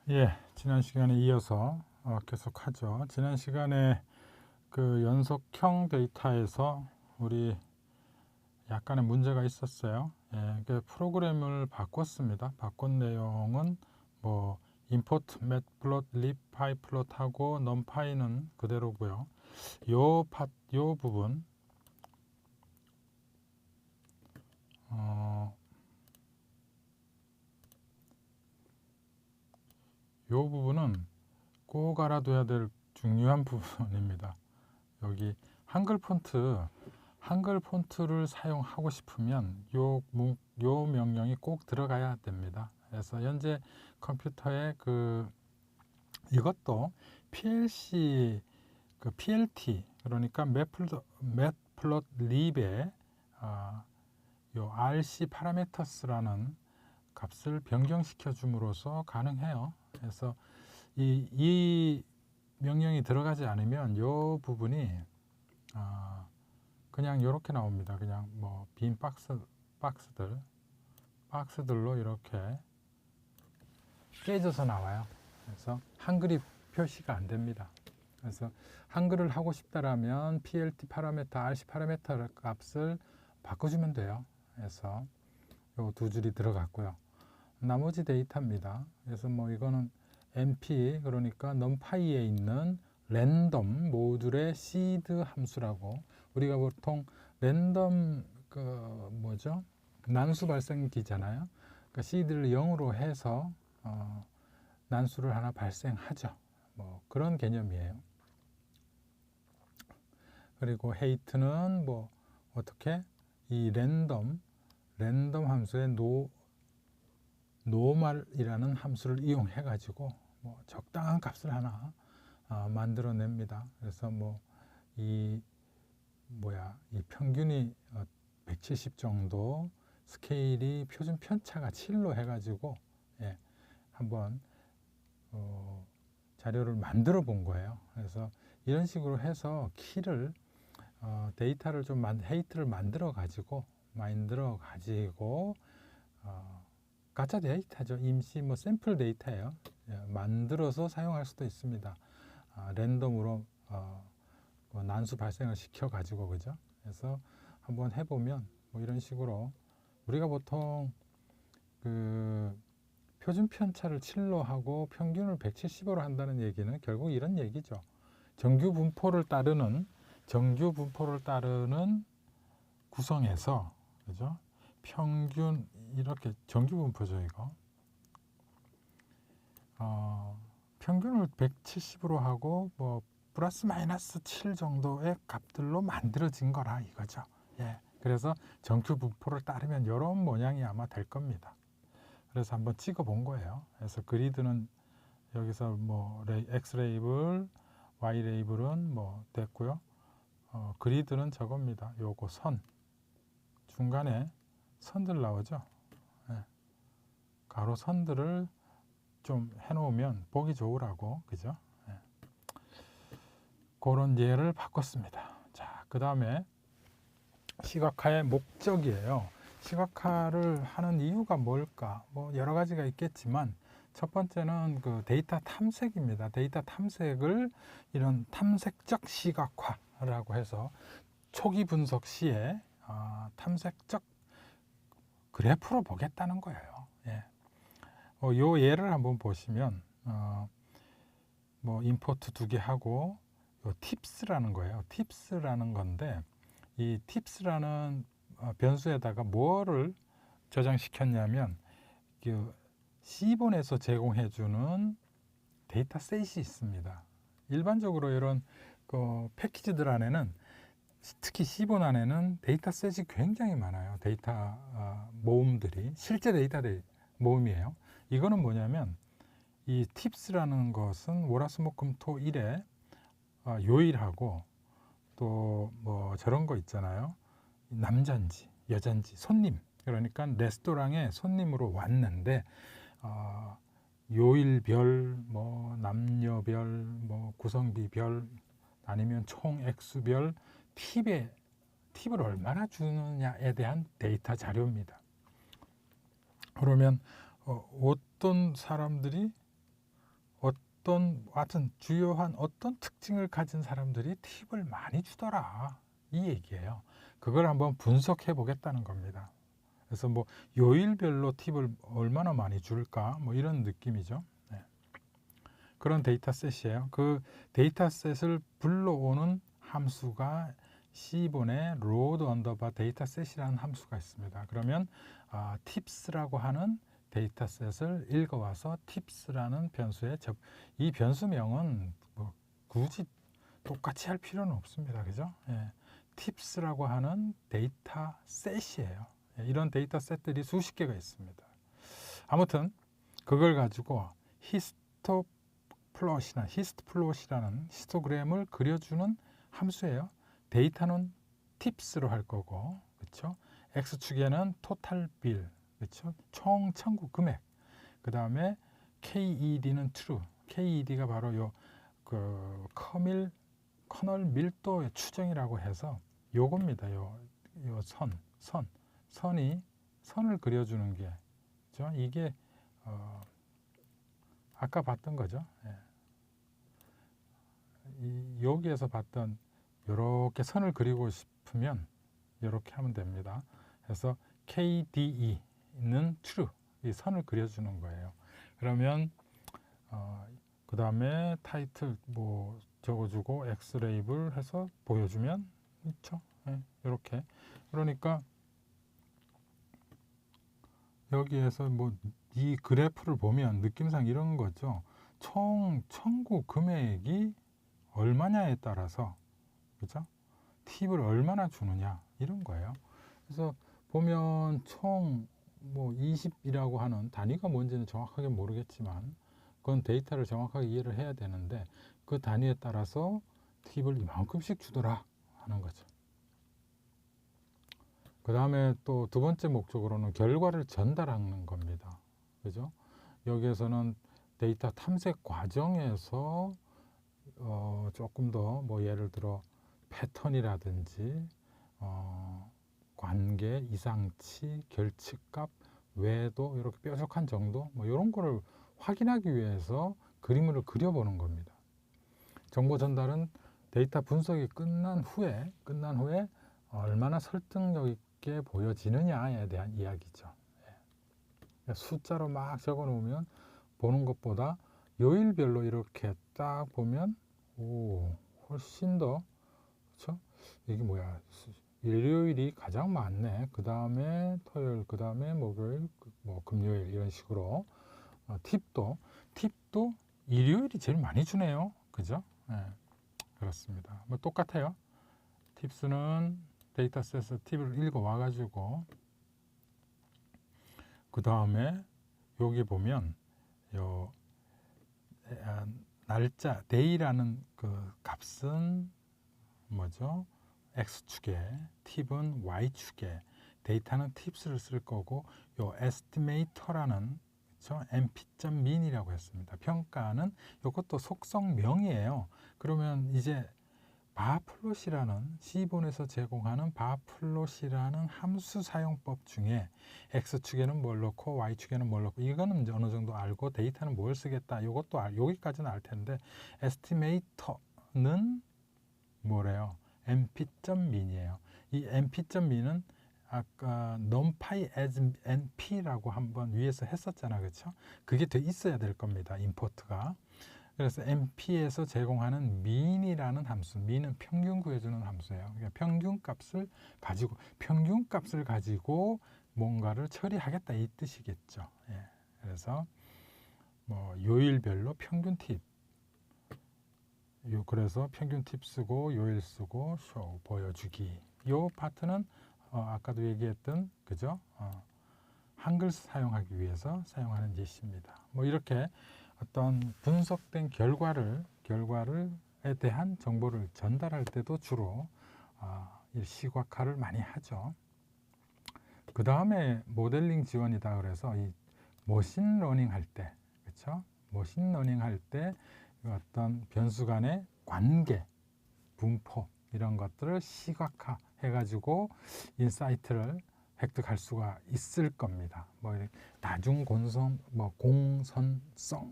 예, 지난 시간에 이어서 계속 하죠. 지난 시간에 그 연속형 데이터에서 우리 약간의 문제가 있었어요. 예, 그 프로그램을 바꿨습니다. 바꾼 내용은 뭐 import matplotlib pyplot하고 numpy는 그대로고요. 요 부분 어, 요 부분은 꼭 알아둬야 될 중요한 부분입니다. 여기 한글 폰트를 사용하고 싶으면 요 명령이 꼭 들어가야 됩니다. 그래서 현재 컴퓨터에 이것도 PLC PLT 그러니까 matplotlib에 요 RC parameters라는 값을 변경시켜 줌으로써 가능해요. 그래서 이 명령이 들어가지 않으면 요 부분이 그냥 이렇게 나옵니다. 그냥 뭐 빈 박스들로 이렇게 깨져서 나와요. 그래서 한글이 표시가 안 됩니다. 그래서 한글을 하고 싶다라면 PLT 파라미터, RC 파라미터 값을 바꿔주면 돼요. 그래서 요 두 줄이 들어갔고요. 나머지 데이터입니다. 그래서 뭐 이거는 np 그러니까 numpy에 있는 랜덤 모듈의 seed 함수라고 우리가 보통 랜덤 뭐죠? 난수 발생기잖아요. 그러니까 seed를 0으로 해서 난수를 하나 발생하죠. 뭐 그런 개념이에요. 그리고 height는 뭐 어떻게 이 랜덤 함수의 normal이라는 함수를 이용해 가지고 뭐 적당한 값을 하나 만들어냅니다. 그래서 뭐 이 평균이 170 정도, 스케일이 표준 편차가 7로 해가지고 예, 한번 자료를 만들어 본 거예요. 그래서 이런 식으로 해서 키를 데이터를 좀 헤이트를 만들어 가지고 가짜 데이터죠. 임시 뭐 샘플 데이터예요. 예, 만들어서 사용할 수도 있습니다. 랜덤으로 뭐 난수 발생을 시켜 가지고 그죠? 그래서 한번 해보면 뭐 이런 식으로 우리가 보통 그 표준 편차를 7로 하고 평균을 170으로 한다는 얘기는 결국 이런 얘기죠. 정규 분포를 따르는 구성에서 그죠? 평균 이렇게 정규 분포죠 이거. 평균을 170으로 하고 뭐 플러스 마이너스 7 정도의 값들로 만들어진 거라 이거죠. 예. 그래서 정규 분포를 따르면 이런 모양이 아마 될 겁니다. 그래서 한번 찍어 본 거예요. 그래서 그리드는 여기서 뭐 X 레이블, Y 레이블은 뭐 됐고요. 그리드는 저겁니다. 요거 중간에 선들 나오죠. 예. 가로 선들을 좀 해놓으면 보기 좋으라고 그죠? 예. 그런 예를 바꿨습니다. 자, 그 다음에 시각화의 목적이에요. 시각화를 하는 이유가 뭘까? 뭐 여러 가지가 있겠지만 첫 번째는 그 데이터 탐색입니다. 데이터 탐색을 이런 탐색적 시각화라고 해서 초기 분석 시에 탐색적 그래프로 보겠다는 거예요. 예. 요 예를 한번 보시면 뭐 임포트 2개 하고 요 팁스라는 거예요. 팁스라는 건데 이 팁스라는 변수에다가 뭐를 저장시켰냐면 그 C본에서 제공해주는 데이터셋이 있습니다. 일반적으로 이런 패키지들 안에는 특히 C본 안에는 데이터셋이 굉장히 많아요. 데이터 모음들이 실제 데이터 모음이에요. 이거는 뭐냐면 이 팁스라는 것은 월화수목금토일에 요일하고 또 뭐 저런 거 있잖아요. 남잔지 여잔지 손님 그러니까 레스토랑에 손님으로 왔는데 요일별 뭐 남녀별 뭐 구성비별 아니면 총 액수별 팁을 얼마나 주느냐에 대한 데이터 자료입니다. 그러면 어떤 사람들이 하여튼 주요한 어떤 특징을 가진 사람들이 팁을 많이 주더라, 이 얘기예요. 그걸 한번 분석해 보겠다는 겁니다. 그래서 뭐 요일별로 팁을 얼마나 많이 줄까, 뭐 이런 느낌이죠. 네. 그런 데이터셋이에요. 그 데이터셋을 불러오는 함수가 C본의 load underbar dataset이라는 함수가 있습니다. 그러면 tips라고 하는 데이터셋을 읽어와서 tips라는 변수에 이 변수명은 뭐 굳이 똑같이 할 필요는 없습니다. 그죠? 예. tips라고 하는 데이터셋이에요. 예. 이런 데이터셋들이 수십 개가 있습니다. 아무튼 그걸 가지고 히스트플롯이라는 히스토그램을 그려주는 함수예요. 데이터는 tips로 할 거고, 그렇죠? x축에는 total bill, 그렇죠? 총 청구 금액. 그 다음에 KED는 true. KED가 바로 요 그 커널 밀도의 추정이라고 해서 요겁니다. 요 선을 그려주는 게, 그렇죠? 이게 아까 봤던 거죠. 예. 여기에서 봤던 이렇게 선을 그리고 싶으면 이렇게 하면 됩니다. 그래서 KDE는 true, 이 선을 그려주는 거예요. 그러면 그 다음에 타이틀 뭐 적어주고 X 레이블 해서 보여주면 있죠. 네, 이렇게. 그러니까 여기에서 뭐 이 그래프를 보면 느낌상 이런 거죠. 총 청구 금액이 얼마냐에 따라서, 그죠? 팁을 얼마나 주느냐, 이런 거예요. 그래서 보면 총 뭐 20이라고 하는 단위가 뭔지는 정확하게 모르겠지만, 그건 데이터를 정확하게 이해를 해야 되는데, 그 단위에 따라서 팁을 이만큼씩 주더라 하는 거죠. 그 다음에 또 두 번째 목적으로는 결과를 전달하는 겁니다. 그죠? 여기에서는 데이터 탐색 과정에서 조금 더 뭐 예를 들어 패턴이라든지 관계, 이상치, 결측값, 외도, 이렇게 뾰족한 정도, 뭐 이런 거를 확인하기 위해서 그림을 그려보는 겁니다. 정보 전달은 데이터 분석이 끝난 후에 얼마나 설득력 있게 보여지느냐에 대한 이야기죠. 숫자로 막 적어 놓으면 보는 것보다 요일별로 이렇게 딱 보면 훨씬 더, 그렇죠? 이게 뭐야, 일요일이 가장 많네, 그 다음에 토요일, 그 다음에 목요일, 뭐 금요일, 이런 식으로. 팁도 일요일이 제일 많이 주네요. 그죠? 네, 그렇습니다. 뭐 똑같아요. 팁스는 데이터셋에서 팁을 읽어 와가지고, 그 다음에 여기 보면 요 날짜 day라는 그 값은 뭐죠? x축에, 팁은 y축에, 데이터는 팁스를 쓸 거고, 요 estimator라는, 그렇죠? mp.min이라고 했습니다. 평가는 이것도 속성명이에요. 그러면 이제 바플롯이라는 C본에서 제공하는 바플롯이라는 함수 사용법 중에 X축에는 뭘 넣고 Y축에는 뭘 넣고, 이거는 어느 정도 알고 데이터는 뭘 쓰겠다, 이것도 여기까지는 알 텐데, 에스티메이터는 뭐래요? np.min이에요. 이 np.min은 아까 numpy as np라고 한번 위에서 했었잖아, 그렇죠? 그게 돼 있어야 될 겁니다, 임포트가. 그래서 np에서 제공하는 mean이라는 함수, mean은 평균 구해주는 함수예요. 그러니까 평균값을 가지고 뭔가를 처리하겠다, 이 뜻이겠죠. 예. 그래서 뭐 요일별로 평균 팁, 그래서 평균 팁 쓰고 요일 쓰고 쇼 보여주기. 요 파트는 아까도 얘기했던, 그죠? 한글 사용하기 위해서 사용하는 예시입니다. 뭐 이렇게 어떤 분석된 결과를 에 대한 정보를 전달할 때도 주로 시각화를 많이 하죠. 그 다음에 모델링 지원이다 그래서 이 머신러닝 할 때, 그렇죠? 머신러닝 할 때 어떤 변수 간의 관계, 분포, 이런 것들을 시각화 해가지고 인사이트를 획득할 수가 있을 겁니다. 뭐 다중 공선성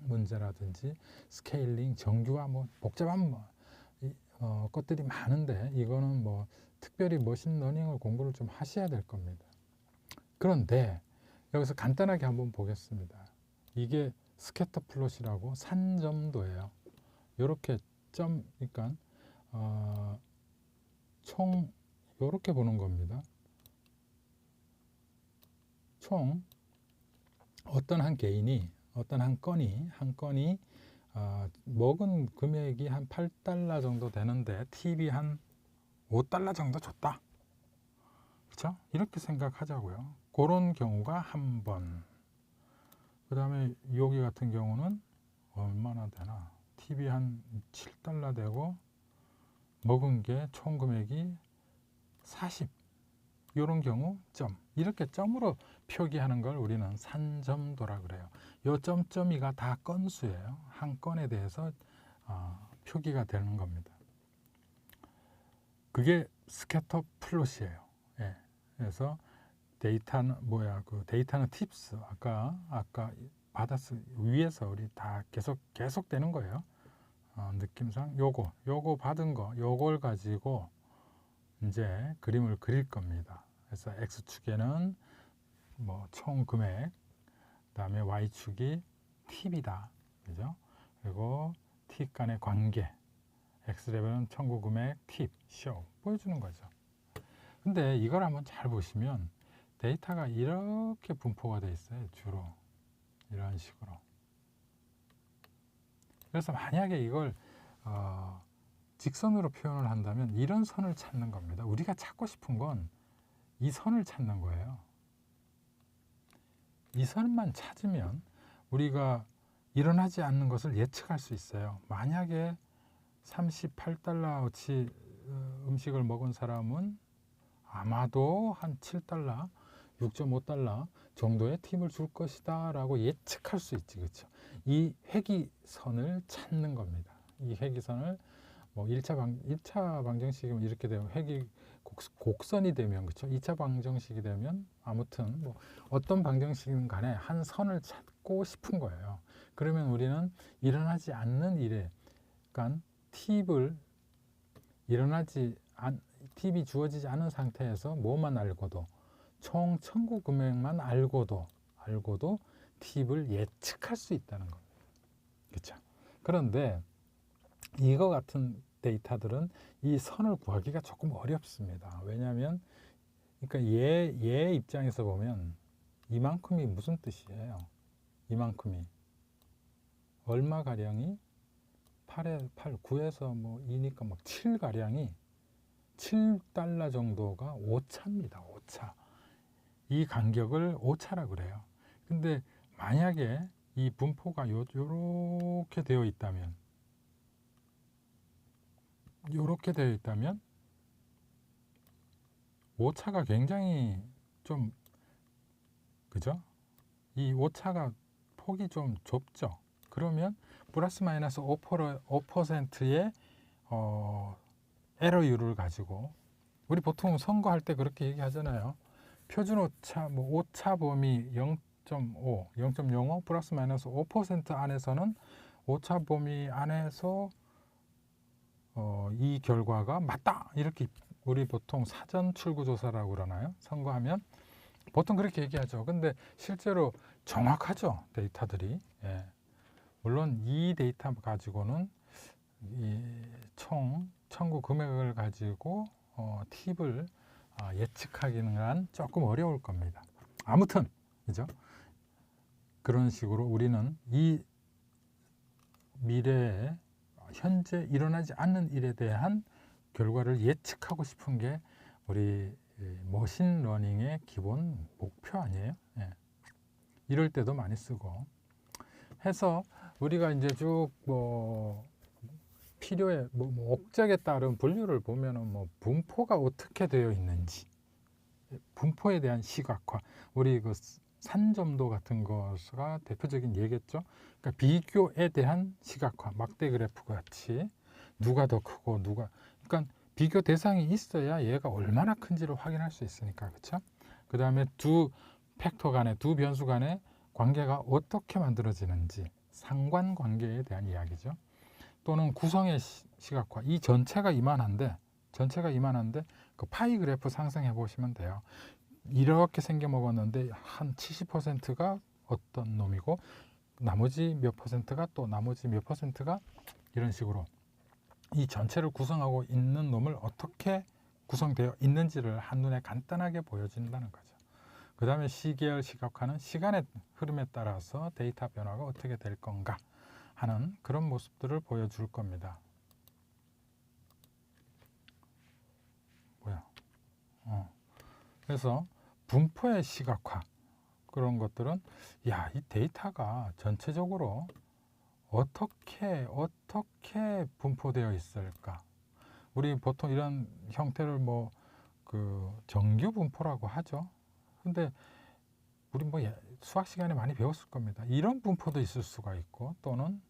문제라든지 스케일링, 정규화, 뭐 복잡한 것들이 많은데 이거는 뭐 특별히 머신러닝을 공부를 좀 하셔야 될 겁니다. 그런데 여기서 간단하게 한번 보겠습니다. 이게 스캐터 플롯이라고 산점도예요. 이렇게 점, 그러니까 총 이렇게 보는 겁니다. 총 어떤 한 개인이 어떤 한 건이 먹은 금액이 한 8달러 정도 되는데 팁이 한 5달러 정도 줬다. 그렇죠? 이렇게 생각하자고요. 그런 경우가 한 번. 그 다음에 여기 같은 경우는 얼마나 되나? 팁이 한 7달러 되고 먹은 게 총 금액이 40. 이런 경우 점. 이렇게 점으로 표기하는 걸 우리는 산점도라 그래요. 요 점점이가 다 건수예요. 한 건에 대해서 표기가 되는 겁니다. 그게 스캐터 플롯이에요. 예. 그래서 데이터는 데이터는 팁스. 아까 받았을 위에서 우리 다 계속 되는 거예요. 느낌상 요거 받은 거 요걸 가지고 이제 그림을 그릴 겁니다. 그래서 X축에는 뭐 총 금액, 그다음에 Y축이 팁이다. 그죠? 그리고 팁 간의 관계. X레벨은 청구 금액, 팁, 쇼 보여주는 거죠. 근데 이걸 한번 잘 보시면 데이터가 이렇게 분포가 되어 있어요. 주로 이런 식으로. 그래서 만약에 이걸 직선으로 표현을 한다면 이런 선을 찾는 겁니다. 우리가 찾고 싶은 건 이 선을 찾는 거예요. 이 선만 찾으면 우리가 일어나지 않는 것을 예측할 수 있어요. 만약에 38달러어치 음식을 먹은 사람은 아마도 한 7달러, 6.5달러 정도의 팁을 줄 것이다 라고 예측할 수 있지. 그렇죠? 이 회기선을 찾는 겁니다. 이 회기선을 뭐 1차 방정식이면 이렇게 되면 회기 곡선이 되면, 그렇죠? 2차 방정식이 되면 아무튼 뭐 어떤 방정식이든 간에 한 선을 찾고 싶은 거예요. 그러면 우리는 일어나지 않는 일에, 그러니까 팁이 주어지지 않은 상태에서 뭐만 알고도 총 청구 금액만 알고도 팁을 예측할 수 있다는 겁니다. 그렇죠? 그런데 이거 같은 데이터들은 이 선을 구하기가 조금 어렵습니다. 왜냐하면 그러니까 얘 입장에서 보면 이만큼이 무슨 뜻이에요? 이만큼이 얼마가량이 8에 8, 9에서 뭐 2니까 막 7가량이 7달러 정도가 오차입니다. 오차. 이 간격을 오차라 그래요. 근데 만약에 이 분포가 요렇게 되어 있다면 오차가 굉장히 좀, 그죠? 이 오차가 폭이 좀 좁죠. 그러면 플러스 마이너스 5%의 에러율을 가지고, 우리 보통 선거할 때 그렇게 얘기하잖아요. 표준 오차, 뭐 오차 범위 0.5, 0.05 플러스 마이너스 5% 안에서는 오차 범위 안에서 이 결과가 맞다, 이렇게 우리 보통 사전 출구조사라고 그러나요? 선거하면 보통 그렇게 얘기하죠. 근데 실제로 정확하죠, 데이터들이. 예. 물론 이 데이터 가지고는 이 총 청구 금액을 가지고 팁을 예측하기는 조금 어려울 겁니다. 아무튼 그죠? 그런 식으로 우리는 이 미래에 현재 일어나지 않는 일에 대한 결과를 예측하고 싶은 게 우리 머신러닝의 기본 목표 아니에요? 예. 이럴 때도 많이 쓰고 해서 우리가 이제 쭉 필요에 목적에 따른 분류를 보면은 뭐 분포가 어떻게 되어 있는지, 분포에 대한 시각화, 우리 그 산점도 같은 것가 대표적인 예겠죠. 그러니까 비교에 대한 시각화, 막대 그래프 같이 누가 더 크고 그러니까 비교 대상이 있어야 얘가 얼마나 큰지를 확인할 수 있으니까, 그렇죠? 그 다음에 두 팩터 간의, 두 변수 간의 관계가 어떻게 만들어지는지, 상관관계에 대한 이야기죠. 또는 구성의 시각화. 이 전체가 이만한데 그 파이 그래프 상상해 보시면 돼요. 이렇게 생겨 먹었는데 한 70%가 어떤 놈이고 나머지 몇 퍼센트가 또 나머지 몇 퍼센트가 이런 식으로 이 전체를 구성하고 있는 놈을 어떻게 구성되어 있는지를 한눈에 간단하게 보여준다는 거죠. 그 다음에 시계열 시각화는 시간의 흐름에 따라서 데이터 변화가 어떻게 될 건가 하는 그런 모습들을 보여줄 겁니다. 그래서 분포의 시각화 그런 것들은 이 데이터가 전체적으로 어떻게 분포되어 있을까? 우리 보통 이런 형태를 그 정규 분포라고 하죠. 근데 우리 수학 시간에 많이 배웠을 겁니다. 이런 분포도 있을 수가 있고 또는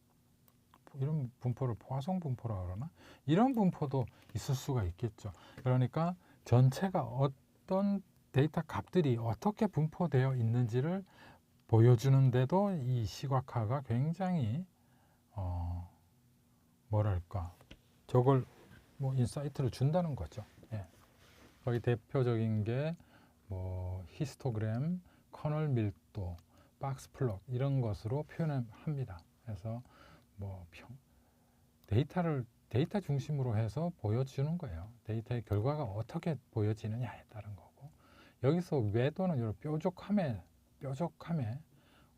이런 분포를 포화송 분포라고 그러나 이런 분포도 있을 수가 있겠죠. 그러니까 전체가 어떤 데이터 값들이 어떻게 분포되어 있는지를 보여주는데도 이 시각화가 굉장히 뭐랄까 저걸 인사이트를 준다는 거죠. 예. 거기 대표적인 게 히스토그램, 커널 밀도, 박스 플롯 이런 것으로 표현합니다. 그래서 데이터 중심으로 해서 보여주는 거예요. 데이터의 결과가 어떻게 보여지느냐에 따른 거고 여기서 외도는 이런 뾰족함에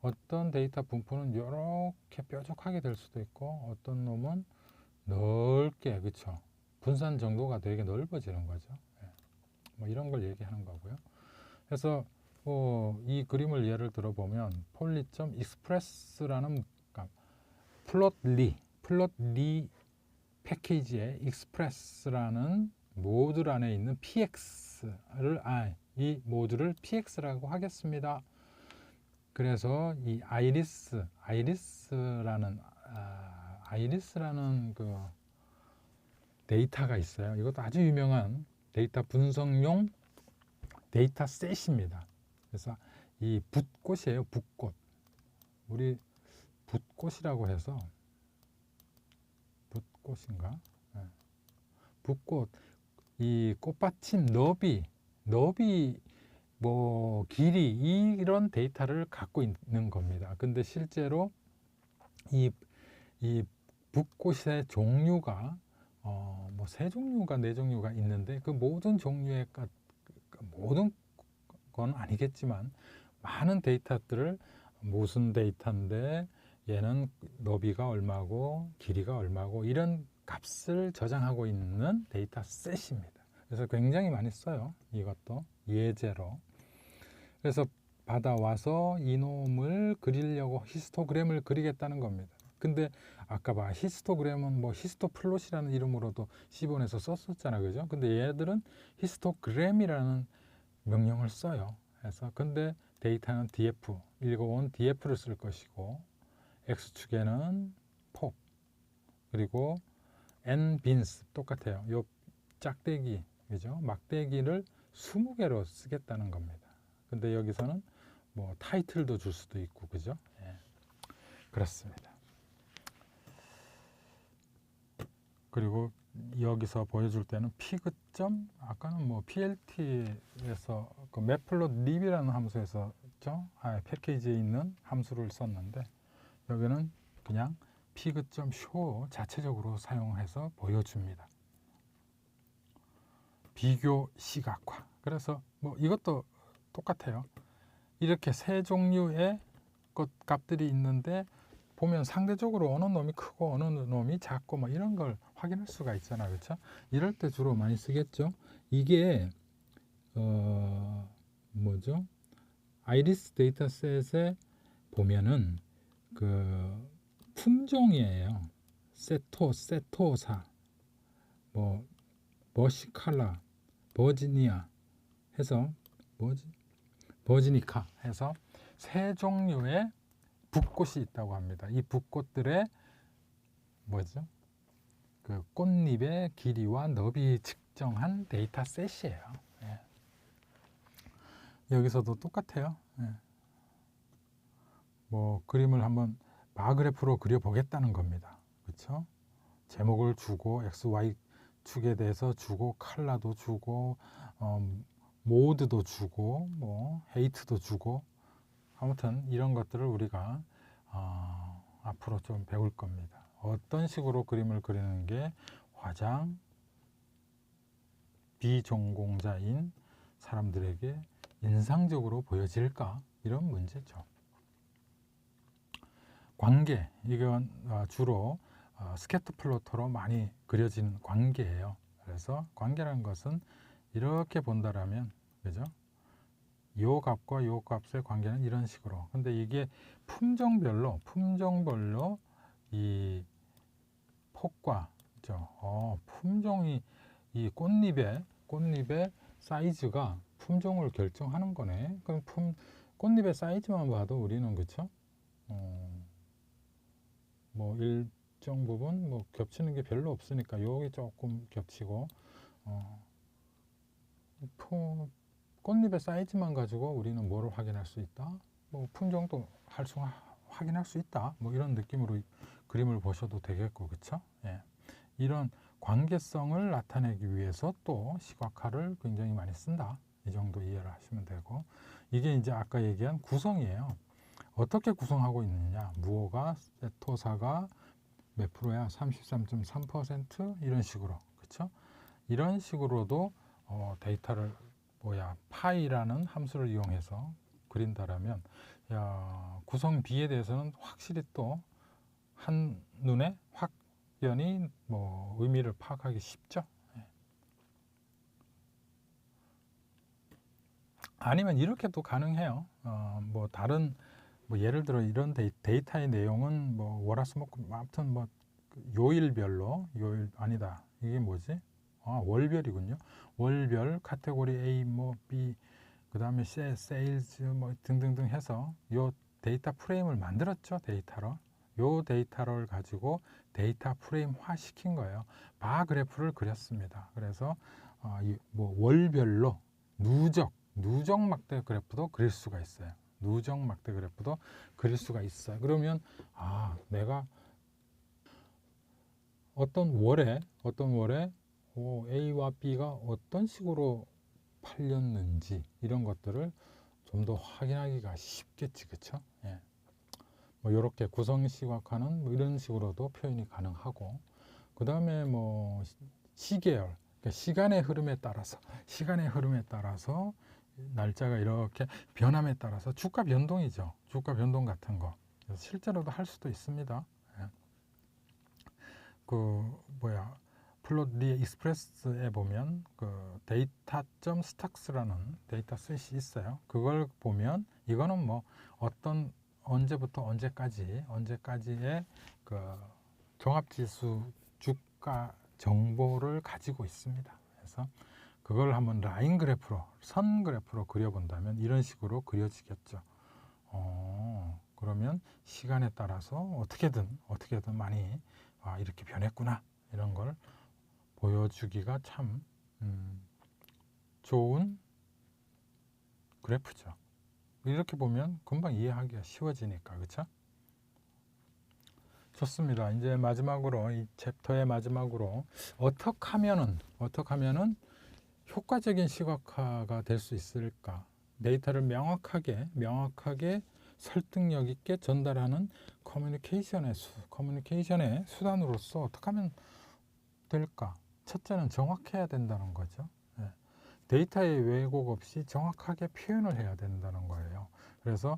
어떤 데이터 분포는 이렇게 뾰족하게 될 수도 있고 어떤 놈은 넓게 그쵸 분산 정도가 되게 넓어지는 거죠. 이런 걸 얘기하는 거고요. 그래서 이 그림을 예를 들어보면 폴리점 익스프레스라는 플롯리 패키지의 익스프레스라는 모듈 안에 있는 px를 이 모듈을 px라고 하겠습니다. 그래서 이 아이리스라는 그 데이터가 있어요. 이것도 아주 유명한 데이터 분석용 데이터셋입니다. 그래서 이 붓꽃이에요. 붓꽃. 우리 붓꽃이라고 해서 붓꽃인가? 네. 붓꽃 이 꽃받침 너비 길이 이런 데이터를 갖고 있는 겁니다. 근데 실제로 이 붓꽃의 종류가 세 종류가 네 종류가 있는데 그 모든 종류의 모든 건 아니겠지만 많은 데이터들을 무슨 데이터인데 얘는 너비가 얼마고 길이가 얼마고 이런 값을 저장하고 있는 데이터셋입니다. 그래서 굉장히 많이 써요. 이것도 예제로. 그래서 받아와서 이놈을 그리려고 히스토그램을 그리겠다는 겁니다. 근데 아까 히스토그램은 히스토플롯이라는 이름으로도 C본에서 썼었잖아, 그죠? 근데 얘들은 히스토그램이라는 명령을 써요. 그래서 근데 데이터는 df 읽어온 df를 쓸 것이고 x축에는 폭 그리고 n 빈스 똑같아요. 요 짝대기 그죠? 막대기를 20개로 쓰겠다는 겁니다. 근데 여기서는 타이틀도 줄 수도 있고 그죠? 예. 그렇습니다. 그리고 여기서 보여줄 때는 피그점 아까는 PLT에서 그 매플롯립이라는 함수에서 패키지에 있는 함수를 썼는데 여기는 그냥 피그점 쇼 자체적으로 사용해서 보여줍니다. 비교 시각화. 그래서 이것도 똑같아요. 이렇게 세 종류의 값들이 있는데 보면 상대적으로 어느 놈이 크고 어느 놈이 작고 이런 걸 확인할 수가 있잖아요. 그렇죠? 이럴 때 주로 많이 쓰겠죠. 이게 뭐죠? 아이리스 데이터셋에 보면은 그 품종이에요. 세토사, 머시칼라, 버지니아 해서 버지니카 해서 세 종류의 붓꽃이 있다고 합니다. 이 붓꽃들의 그 꽃잎의 길이와 너비 측정한 데이터셋이에요. 예. 여기서도 똑같아요. 예. 뭐 그림을 한번 바그래프로 그려보겠다는 겁니다. 그렇죠? 제목을 주고 XY 축에 대해서 주고 칼라도 주고 모드도 주고 뭐 헤이트도 주고 아무튼 이런 것들을 우리가 앞으로 좀 배울 겁니다. 어떤 식으로 그림을 그리는 게 가장 비전공자인 사람들에게 인상적으로 보여질까? 이런 문제죠. 관계, 이건 주로 스캐터 플로터로 많이 그려진 관계예요. 그래서 관계라는 것은 이렇게 본다라면, 그죠? 요 값과 요 값의 관계는 이런 식으로. 근데 이게 품종별로 이 폭과, 그죠? 품종이 이 꽃잎의 사이즈가 품종을 결정하는 거네. 그럼 꽃잎의 사이즈만 봐도 우리는, 그쵸? 뭐 일정 부분 뭐 겹치는 게 별로 없으니까 여기 조금 겹치고 꽃잎의 사이즈만 가지고 우리는 뭐를 확인할 수 있다? 뭐 품종도 확인할 수 있다. 뭐 이런 느낌으로 그림을 보셔도 되겠고, 그쵸? 예. 이런 관계성을 나타내기 위해서 또 시각화를 굉장히 많이 쓴다. 이 정도 이해를 하시면 되고, 이게 이제 아까 얘기한 구성이에요. 어떻게 구성하고 있느냐? 무호가 세토사가 몇 프로야? 33.3% 이런 식으로, 그렇죠? 이런 식으로도 데이터를 파이라는 함수를 이용해서 그린다라면 구성비에 대해서는 확실히 또 한눈에 확연히 뭐 의미를 파악하기 쉽죠. 예. 아니면 이렇게도 가능해요. 뭐 다른 뭐 예를 들어 이런 데이터의 내용은 뭐 월화수목 아무튼 뭐 요일별로 아니다. 이게 뭐지? 월별이군요. 월별 카테고리 A 뭐 B 그다음에 세일즈 뭐 등등등 해서 요 데이터 프레임을 만들었죠. 데이터로. 요 데이터를 가지고 데이터 프레임화 시킨 거예요. 바 그래프를 그렸습니다. 그래서 뭐 월별로 누적 막대 그래프도 그릴 수가 있어요. 누적 막대 그래프도 그릴 수가 있어요. 그러면 내가 어떤 월에 A와 B가 어떤 식으로 팔렸는지 이런 것들을 좀 더 확인하기가 쉽겠지, 그쵸? 예. 뭐 이렇게 구성 시각화는 뭐 이런 식으로도 표현이 가능하고, 그 다음에 뭐 시계열, 그러니까 시간의 흐름에 따라서 날짜가 이렇게 변함에 따라서 주가 변동이죠. 주가 변동 같은 거. 그래서 실제로도 할 수도 있습니다. 예. 플롯리 익스프레스에 보면 그 데이터.스탁스라는 데이터셋이 있어요. 그걸 보면 이거는 뭐 어떤 언제부터 언제까지의 그 종합지수 주가 정보를 가지고 있습니다. 그래서 그걸 한번 라인 그래프로, 선 그래프로 그려본다면 이런 식으로 그려지겠죠. 그러면 시간에 따라서 어떻게든 많이 이렇게 변했구나 이런 걸 보여주기가 참 좋은 그래프죠. 이렇게 보면 금방 이해하기가 쉬워지니까, 그렇죠? 좋습니다. 이제 마지막으로 이 챕터의 마지막으로 어떻게 하면은 효과적인 시각화가 될 수 있을까? 데이터를 명확하게 설득력 있게 전달하는 커뮤니케이션의 수단으로서 어떻게 하면 될까? 첫째는 정확해야 된다는 거죠. 네. 데이터의 왜곡 없이 정확하게 표현을 해야 된다는 거예요. 그래서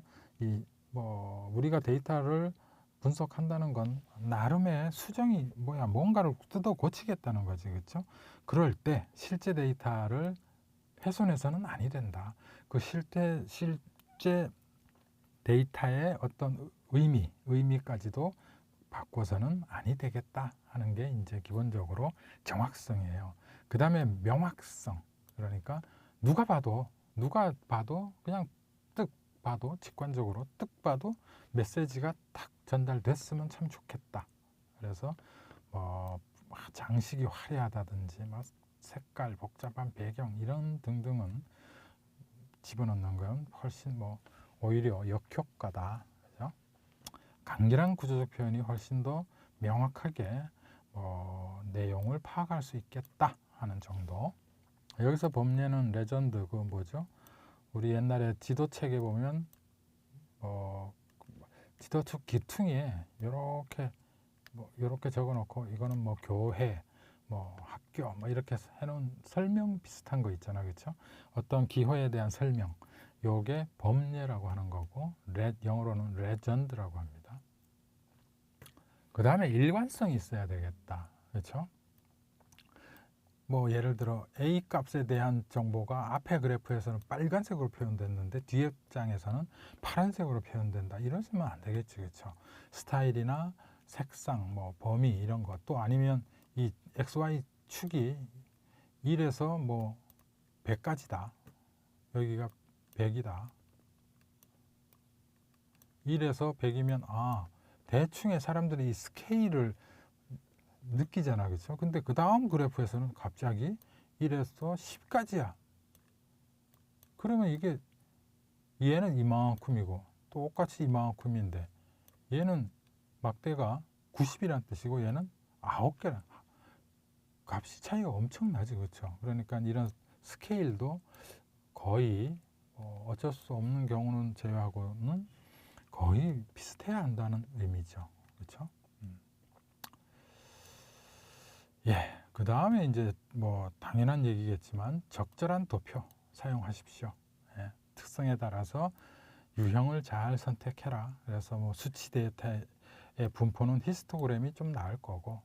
우리가 데이터를 분석한다는 건 나름의 수정이 뭔가를 뜯어 고치겠다는 거지, 그렇죠? 그럴 때 실제 데이터를 훼손해서는 아니 된다. 그 실제 데이터의 어떤 의미까지도 바꿔서는 아니 되겠다 하는 게 이제 기본적으로 정확성이에요. 그 다음에 명확성. 그러니까 누가 봐도 그냥 직관적으로 메시지가 딱 전달됐으면 참 좋겠다. 그래서 장식이 화려하다든지 색깔, 복잡한 배경 이런 등등은 집어넣는 건 훨씬 뭐 오히려 역효과다. 그죠? 강렬한 구조적 표현이 훨씬 더 명확하게 내용을 파악할 수 있겠다 하는 정도. 여기서 범례는 레전드 그 뭐죠? 우리 옛날에 지도책에 보면 지도책 기퉁에 이렇게 적어놓고 이거는 뭐 교회, 뭐 학교, 뭐 이렇게 해놓은 설명 비슷한 거 있잖아, 그렇죠? 어떤 기호에 대한 설명, 요게 범례라고 하는 거고, 영어로는 레전드라고 합니다. 그 다음에 일관성이 있어야 되겠다, 그렇죠? 뭐 예를 들어 A 값에 대한 정보가 앞에 그래프에서는 빨간색으로 표현됐는데 뒤에 장에서는 파란색으로 표현된다. 이러시면 안 되겠지, 그렇죠? 스타일이나 색상, 뭐 범위 이런 것, 또 아니면 이 XY 축이 1에서 뭐 100까지다. 여기가 100이다. 1에서 100이면 대충의 사람들이 이 스케일을 느끼잖아, 그렇죠? 근데 그 다음 그래프에서는 갑자기 1에서 10까지야. 그러면 이게 얘는 이만큼이고 똑같이 이만큼인데 얘는 막대가 90이란 뜻이고 얘는 9개란 값이 차이가 엄청나지, 그렇죠? 그러니까 이런 스케일도 거의 어쩔 수 없는 경우는 제외하고는 거의 비슷해야 한다는 의미죠, 그렇죠? 예, 그 다음에 이제 뭐 당연한 얘기겠지만 적절한 도표 사용하십시오. 예, 특성에 따라서 유형을 잘 선택해라. 그래서 뭐 수치 데이터의 분포는 히스토그램이 좀 나을 거고,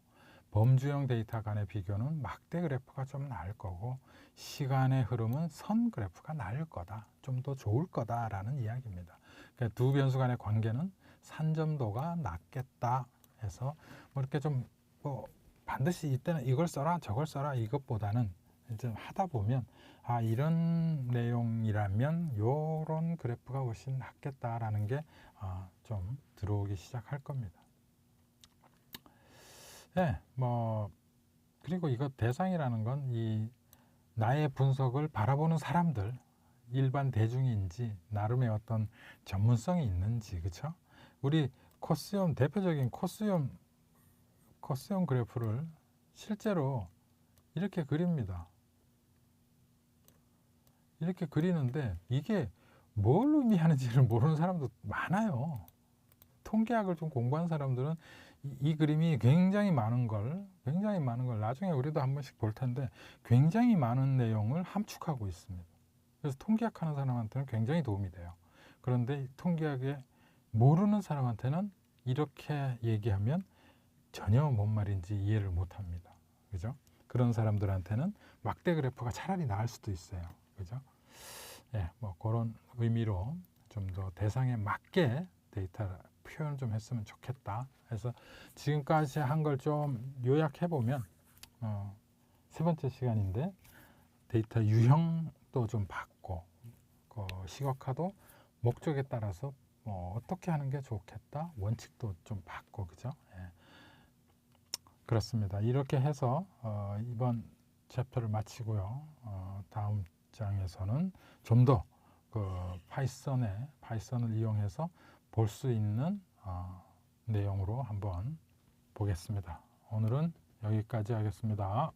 범주형 데이터 간의 비교는 막대 그래프가 좀 나을 거고, 시간의 흐름은 선 그래프가 나을 거다. 좀 더 좋을 거다라는 이야기입니다. 그러니까 두 변수 간의 관계는 산점도가 낮겠다 해서 뭐 이렇게 뭐 반드시 이때는 이걸 써라 저걸 써라 이것보다는 이제 하다 보면 이런 내용이라면 요런 그래프가 훨씬 낫겠다라는 게 좀 들어오기 시작할 겁니다. 네, 뭐 그리고 이거 대상이라는 건 이 나의 분석을 바라보는 사람들, 일반 대중인지 나름의 어떤 전문성이 있는지, 그렇죠? 우리 코스염 대표적인 코스염 그래프를 실제로 이렇게 그립니다. 이렇게 그리는데 이게 뭘 의미하는지를 모르는 사람도 많아요. 통계학을 좀 공부한 사람들은 이 그림이 굉장히 많은 걸 나중에 우리도 한 번씩 볼 텐데 굉장히 많은 내용을 함축하고 있습니다. 그래서 통계학 하는 사람한테는 굉장히 도움이 돼요. 그런데 통계학에 모르는 사람한테는 이렇게 얘기하면 전혀 뭔 말인지 이해를 못 합니다. 그죠? 그런 사람들한테는 막대 그래프가 차라리 나을 수도 있어요. 그죠? 예, 뭐 그런 의미로 좀 더 대상에 맞게 데이터 표현 좀 했으면 좋겠다. 그래서 지금까지 한 걸 좀 요약해 보면 세 번째 시간인데 데이터 유형도 좀 바꿔 시각화도 목적에 따라서 어떻게 하는 게 좋겠다. 원칙도 좀 바꿔, 그죠? 예. 그렇습니다. 이렇게 해서 이번 챕터를 마치고요. 다음 장에서는 좀 더 파이썬을 이용해서 볼 수 있는 내용으로 한번 보겠습니다. 오늘은 여기까지 하겠습니다.